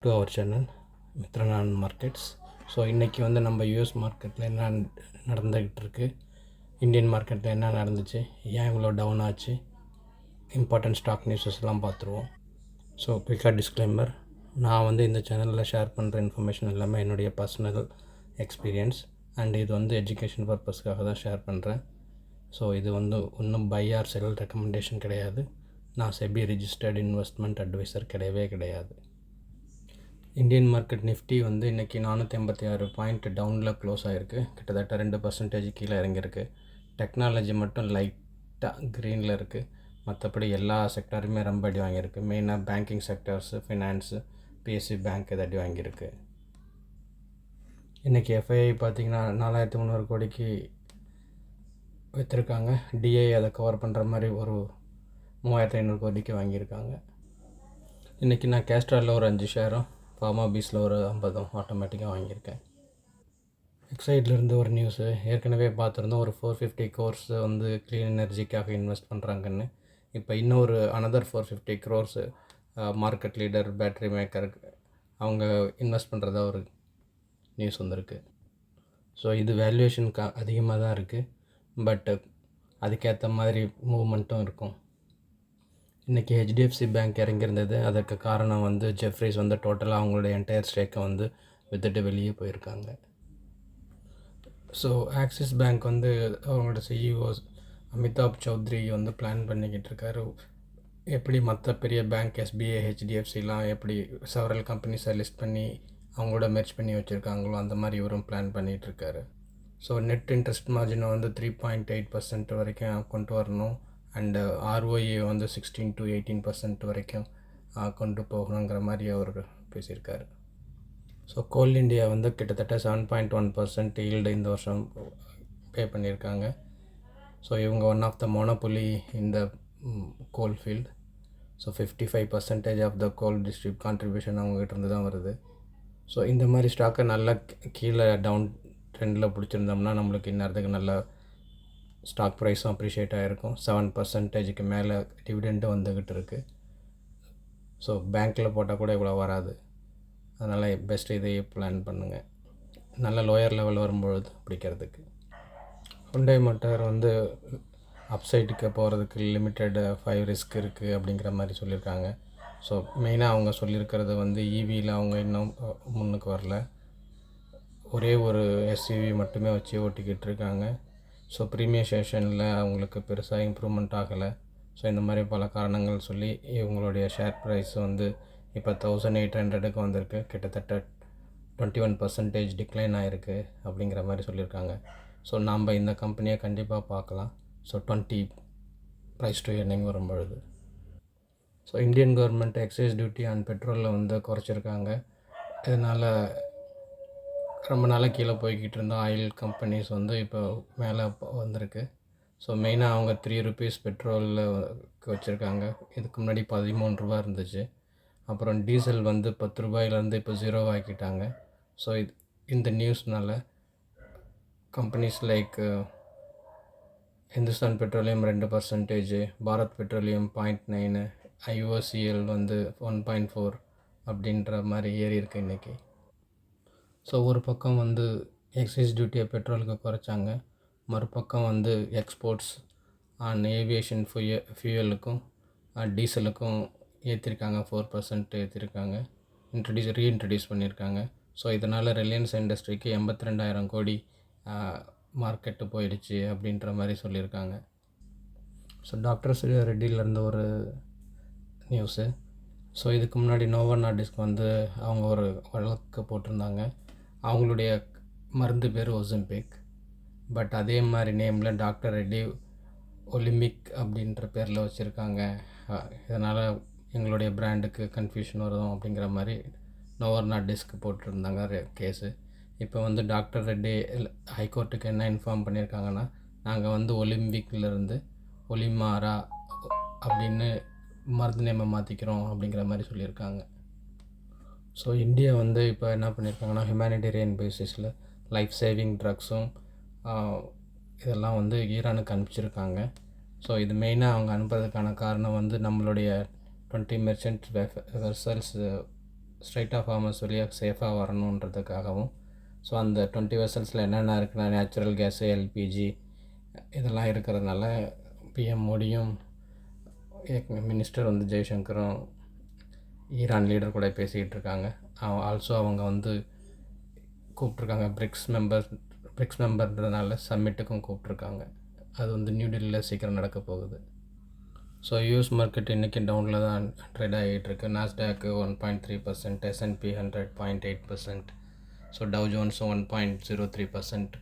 To அவர் channel மித்ரனான் markets. So இன்றைக்கி வந்து நம்ம யூஎஸ் மார்க்கெட்டில் என்ன நடந்துக்கிட்டு இருக்குது, இந்தியன் மார்க்கெட்டில் என்ன நடந்துச்சு, ஏன் இவ்வளோ டவுன் ஆச்சு, இம்பார்ட்டன்ட் ஸ்டாக் நியூஸஸ்லாம் பார்த்துருவோம். ஸோ குயிக்காக டிஸ்க்ளைமர், நான் வந்து இந்த சேனலில் ஷேர் பண்ணுற இன்ஃபர்மேஷன் எல்லாமே என்னுடைய பர்சனல் எக்ஸ்பீரியன்ஸ் அண்ட் இது வந்து எஜுகேஷன் பர்பஸ்க்காக தான் ஷேர் பண்ணுறேன். ஸோ இது வந்து ஒன்றும் பை ஆர் செல் ரெக்கமெண்டேஷன் கிடையாது. நான் செபி ரிஜிஸ்டர்டு இன்வெஸ்ட்மெண்ட் அட்வைசர் கிடையாது. இந்தியன் மார்க்கெட் நிஃப்டி வந்து இன்றைக்கி 486 பாயிண்ட் டவுனில் க்ளோஸ் ஆகிருக்கு. கிட்டத்தட்ட 2% கீழே இறங்கியிருக்கு. டெக்னாலஜி மட்டும் லைட்டாக க்ரீனில் இருக்குது. மற்றபடி எல்லா செக்டாருமே ரொம்ப அடி வாங்கியிருக்கு. மெயினாக banking sectors, finance, BSc bank இதை அடி வாங்கியிருக்கு. இன்றைக்கி எஃப்ஐஐ பார்த்திங்கன்னா 4300 கோடிக்கு விற்றுருக்காங்க. டிஐ அதை கவர் பண்ணுற மாதிரி ஒரு 3500 கோடிக்கு வாங்கியிருக்காங்க. இன்றைக்கி நான் கேஸ்ட்ராவில் ஒரு 5 ஷேரும், ஃபார்மா பீஸில் ஒரு 50 ஆட்டோமேட்டிக்காக வாங்கியிருக்கேன். எக்ஸைட்லேருந்து ஒரு நியூஸு ஏற்கனவே பார்த்துருந்தோம். ஒரு 450 crores வந்து க்ளீன் எனர்ஜிக்காக இன்வெஸ்ட் பண்ணுறாங்கன்னு. இப்போ இன்னொரு another 450 crores market leader battery மேக்கருக்கு அவங்க இன்வெஸ்ட் பண்ணுறதா ஒரு நியூஸ் வந்திருக்கு. ஸோ இது வேல்யூவேஷன் அதிகமாக தான் இருக்குது, பட் அதுக்கேற்ற மாதிரி மூவ்மெண்ட்டும் இருக்கும். இன்றைக்கி ஹெச்டிஎஃப்சி பேங்க் இறங்கியிருந்தது. அதற்கு காரணம் வந்து ஜெஃப்ரிஸ் வந்து டோட்டலாக அவங்களுடைய என்டையர் ஸ்டேக்கை வந்து விற்றுட்டு வெளியே போயிருக்காங்க. ஸோ ஆக்சிஸ் பேங்க் வந்து அவங்களோட சிஇஓ அமிதாப் சௌத்ரி வந்து பிளான் பண்ணிக்கிட்டு இருக்காரு. எப்படி மற்ற பெரிய பேங்க் எஸ்பிஐ, ஹெச்டிஎஃப்சிலாம் எப்படி செவரல் கம்பெனிஸை லிஸ்ட் பண்ணி அவங்களோட மெர்ஜ் பண்ணி வச்சுருக்காங்களோ அந்த மாதிரி இவரும் பிளான் பண்ணிகிட்ருக்காரு. ஸோ நெட் இன்ட்ரெஸ்ட் மார்ஜினை வந்து 3.8% வரைக்கும் கொண்டு வரணும். அண்டு ஆர்ஓஏ வந்து 16 to 18% வரைக்கும் கொண்டு போகணுங்கிற மாதிரி அவர் பேசியிருக்காரு. ஸோ கோல் இண்டியா வந்து கிட்டத்தட்ட 7.1% ஈல்டு இந்த வருஷம் பே பண்ணியிருக்காங்க. ஸோ இவங்க ஒன் ஆஃப் த மோனோபொலி இந்த coal field. So 55% of the coal distribute contribution அவங்ககிட்ட இருந்து தான் வருது. ஸோ இந்த மாதிரி ஸ்டாக்கை நல்லா கீழே டவுன் ட்ரெண்டில் பிடிச்சிருந்தோம்னா நம்மளுக்கு இந்நேரத்துக்கு நல்லா ஸ்டாக் ப்ரைஸும் அப்ரிஷியேட் ஆகிருக்கும். 7% மேலே டிவிடெண்ட்டும் வந்துக்கிட்டு இருக்குது. ஸோ பேங்க்கில் போட்டால் கூட இவ்வளோ வராது. அதனால் பெஸ்ட்டு இதையே பிளான் பண்ணுங்கள், நல்ல லோயர் லெவல் வரும்பொழுது பிடிக்கிறதுக்கு. ஹுண்டாய் மோட்டார் வந்து அப்சைட்டுக்கு போகிறதுக்கு லிமிட்டட் 5 ரிஸ்க் இருக்குது அப்படிங்கிற மாதிரி சொல்லியிருக்காங்க. ஸோ மெயினாக அவங்க சொல்லியிருக்கிறது வந்து ஈவியில் அவங்க இன்னும் முன்னுக்கு வரல. ஒரே ஒரு எஸ்யூவி மட்டுமே வச்சு ஓட்டிக்கிட்டு இருக்காங்க. ஸோ ப்ரீமியசேஷனில் அவங்களுக்கு பெருசாக இம்ப்ரூவ்மெண்ட் ஆகலை. ஸோ இந்த மாதிரி பல காரணங்கள் சொல்லி இவங்களுடைய ஷேர் ப்ரைஸ் வந்து இப்போ 1800க்கு வந்திருக்கு. கிட்டத்தட்ட 21% டிக்ளைன் ஆகிருக்கு அப்படிங்கிற மாதிரி சொல்லியிருக்காங்க. ஸோ நாம் இந்த கம்பெனியை கண்டிப்பாக பார்க்கலாம். ஸோ 20 ப்ரைஸ் டு எர்னிங் வரும்பொழுது. So Indian government excise duty on பெட்ரோலில் வந்து குறைச்சிருக்காங்க. இதனால் ரொம்ப நாளாக கீழே போய்கிட்டு இருந்த ஆயில் கம்பெனிஸ் வந்து இப்போ மேலே வந்திருக்கு. ஸோ மெயினாக அவங்க 3 rupees பெட்ரோலில் வச்சுருக்காங்க. இதுக்கு முன்னாடி 13 ரூபா இருந்துச்சு. அப்புறம் டீசல் வந்து 10 ரூபாயிலேருந்து இப்போ 0 ஆக்கிட்டாங்க. ஸோ இந்த நியூஸ்னால் companies like Hindustan Petroleum 2%, Bharat Petroleum 0.9, IOCL வந்து 1.4 அப்படின்ற மாதிரி ஏறி இருக்குது இன்றைக்கி. ஸோ ஒரு பக்கம் வந்து எக்ஸைஸ் டியூட்டியை பெட்ரோலுக்கு குறைச்சாங்க, மறுபக்கம் வந்து எக்ஸ்போர்ட்ஸ் ஆன் ஏவியேஷன் ஃபியூயலுக்கும் டீசலுக்கும் ஏற்றிருக்காங்க. 4% ஏற்றிருக்காங்க, ரீஇன்ட்ரடியூஸ் பண்ணியிருக்காங்க. ஸோ இதனால் ரிலையன்ஸ் இண்டஸ்ட்ரிக்கு 82,000 கோடி மார்க்கெட்டு போயிடுச்சு அப்படின்ற மாதிரி சொல்லியிருக்காங்க. ஸோ டாக்டர் சூர்யா ரெட்டியிலேருந்து ஒரு நியூஸு. ஸோ இதுக்கு முன்னாடி நோவோ நார்டிஸ்க்கு வந்து அவங்க ஒரு வழக்கு போட்டிருந்தாங்க. அவங்களுடைய மருந்து பேர் ஒசம்பிக், பட் அதே மாதிரி நேமில் டாக்டர் ரெட்டி ஒலிம்பிக் அப்படின்ற பேரில் வச்சுருக்காங்க. இதனால் எங்களுடைய பிராண்டுக்கு கன்ஃபியூஷன் வரும் அப்படிங்கிற மாதிரி நோவோ நார்டிஸ்க்கு போட்டிருந்தாங்க கேஸு. இப்போ வந்து டாக்டர் ரெட்டி ஹைகோர்ட்டுக்கு என்ன இன்ஃபார்ம் பண்ணியிருக்காங்கன்னா, நாங்கள் வந்து ஒலிம்பிக்லேருந்து ஒலிமாரா அப்படின்னு மருந்து நேமை மாற்றிக்கிறோம் அப்படிங்கிற மாதிரி சொல்லியிருக்காங்க. ஸோ இந்தியா வந்து இப்போ என்ன பண்ணியிருக்காங்கன்னா, ஹியூமனிடேரியன் பேசிஸில் லைஃப் சேவிங் ட்ரக்ஸும் இதெல்லாம் வந்து ஈரானுக்கு அனுப்பிச்சிருக்காங்க. ஸோ இது மெயினாக அவங்க அனுப்புறதுக்கான காரணம் வந்து நம்மளுடைய 20 merchant vessels strait of Hormuz வழியாக சேஃபாக வரணுன்றதுக்காகவும், ஸோ அந்த 20 வெசல்ஸில் என்னென்ன இருக்குன்னா நேச்சுரல் கேஸு, எல்பிஜி இதெல்லாம் இருக்கிறதுனால பிஎம் மோடியும் மினிஸ்டர் வந்து ஜெய்சங்கரும் ஈரான் லீடர் கூட பேசிக்கிட்டு இருக்காங்க. ஆல்சோ அவங்க வந்து கூப்பிட்ருக்காங்க பிரிக்ஸ் மெம்பர்ன்றதுனால சம்மிட்டுக்கும் கூப்பிட்ருக்காங்க. அது வந்து நியூ டெல்லியில் சீக்கிரம் நடக்க போகுது. ஸோ யூஎஸ் மார்க்கெட் இன்றைக்கி டவுனில் தான் ட்ரேட் ஆகிட்டுருக்கு. நாஸ்டாக்கு 1.3%, S&P 100 0.8%, ஸோ டவ் ஜோன்ஸும் 1.03%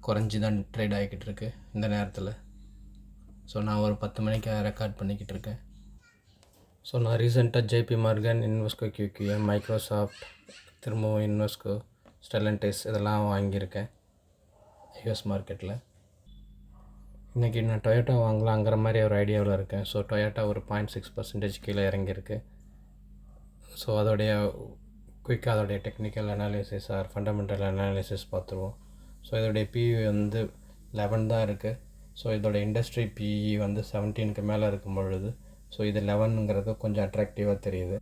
குறைஞ்சி தான் ட்ரேட் ஆகிக்கிட்டு இருக்கு இந்த நேரத்தில். ஸோ நான் ஒரு 10 மணிக்கு ரெக்கார்ட் பண்ணிக்கிட்டு இருக்கேன். ஸோ நான் ரீசெண்டாக JP Morgan, Invesco QQM, Microsoft, திரும்பவும் இன்வெஸ்கோ, ஸ்டெலன்டிஸ் இதெல்லாம் வாங்கியிருக்கேன் யூஎஸ் மார்க்கெட்டில். இன்றைக்கி நான் டொயோட்டா வாங்கலாங்கிற மாதிரி ஒரு ஐடியாவில் இருக்கேன். ஸோ டொயோட்டா ஒரு 0.6% கீழே இறங்கியிருக்கு. ஸோ அதோடைய குயிக்காக அதோடைய technical analysis R fundamental analysis பார்த்துருவோம். ஸோ இதோடைய பிஇ வந்து 11 தான் இருக்குது. ஸோ இதோட இண்டஸ்ட்ரி பிஇ வந்து 17க்கு மேலே இருக்கும் பொழுது ஸோ இது 11ங்கிறது கொஞ்சம் அட்ராக்டிவாக தெரியுது.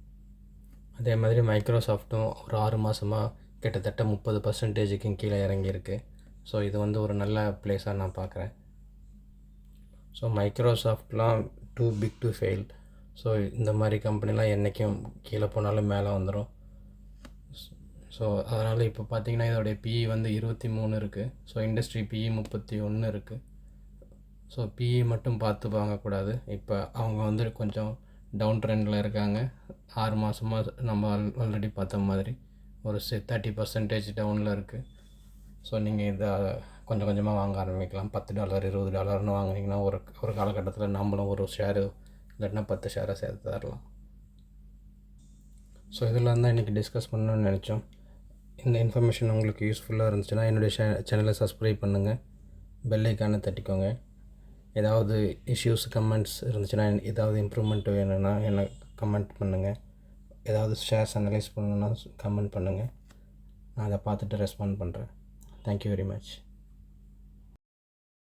அதே மாதிரி மைக்ரோசாஃப்ட்டும் ஒரு 6 மாதமாக கிட்டத்தட்ட 30%க்கு கீழே இறங்கியிருக்கு. ஸோ இது வந்து ஒரு நல்ல பிளேஸாக நான் பார்க்குறேன். ஸோ மைக்ரோசாஃப்ட்லாம் too big to fail. So இந்த மாதிரி கம்பெனிலாம் என்றைக்கும் கீழே போனாலும் மேலே வந்துடும். ஸோ அதனால் இப்போ பார்த்திங்கன்னா இதோடைய பிஇ வந்து 23 இருக்குது. ஸோ இண்டஸ்ட்ரி பிஇ 31 இருக்குது. ஸோ பிஇ மட்டும் பார்த்து வாங்கக்கூடாது. இப்போ அவங்க வந்து கொஞ்சம் டவுன் ட்ரெண்டில் இருக்காங்க. 6 மாதமாக நம்ம ஆல்ரெடி பார்த்த மாதிரி ஒரு 30% டவுனில் இருக்குது. ஸோ நீங்கள் இதை கொஞ்சம் கொஞ்சமாக வாங்க ஆரம்பிக்கலாம். $10 $20 வாங்கினீங்கன்னா ஒரு காலகட்டத்தில் நம்மளும் ஒரு ஷேரு இல்லைன்னா 10 ஷேரை சேர்த்து தரலாம். ஸோ இதெல்லாம் தான் இன்றைக்கி டிஸ்கஸ் பண்ணணும்னு நினச்சோம். இந்த இன்ஃபர்மேஷன் உங்களுக்கு யூஸ்ஃபுல்லாக இருந்துச்சுன்னா என்னுடைய சேனலை சப்ஸ்கிரைப் பண்ணுங்கள், பெல் ஐக்கானை தட்டிக்கோங்க. ஏதாவது இஷ்யூஸ் கமெண்ட்ஸ் இருந்துச்சுன்னா, ஏதாவது இம்ப்ரூவ்மெண்ட் வேணும்னா என்ன கமெண்ட் பண்ணுங்கள். ஏதாவது ஷேர்ஸ் அனலைஸ் பண்ணணுன்னா கமெண்ட் பண்ணுங்கள். நான் அதை பார்த்துட்டு ரெஸ்பாண்ட் பண்ணுறேன். Thank you very much.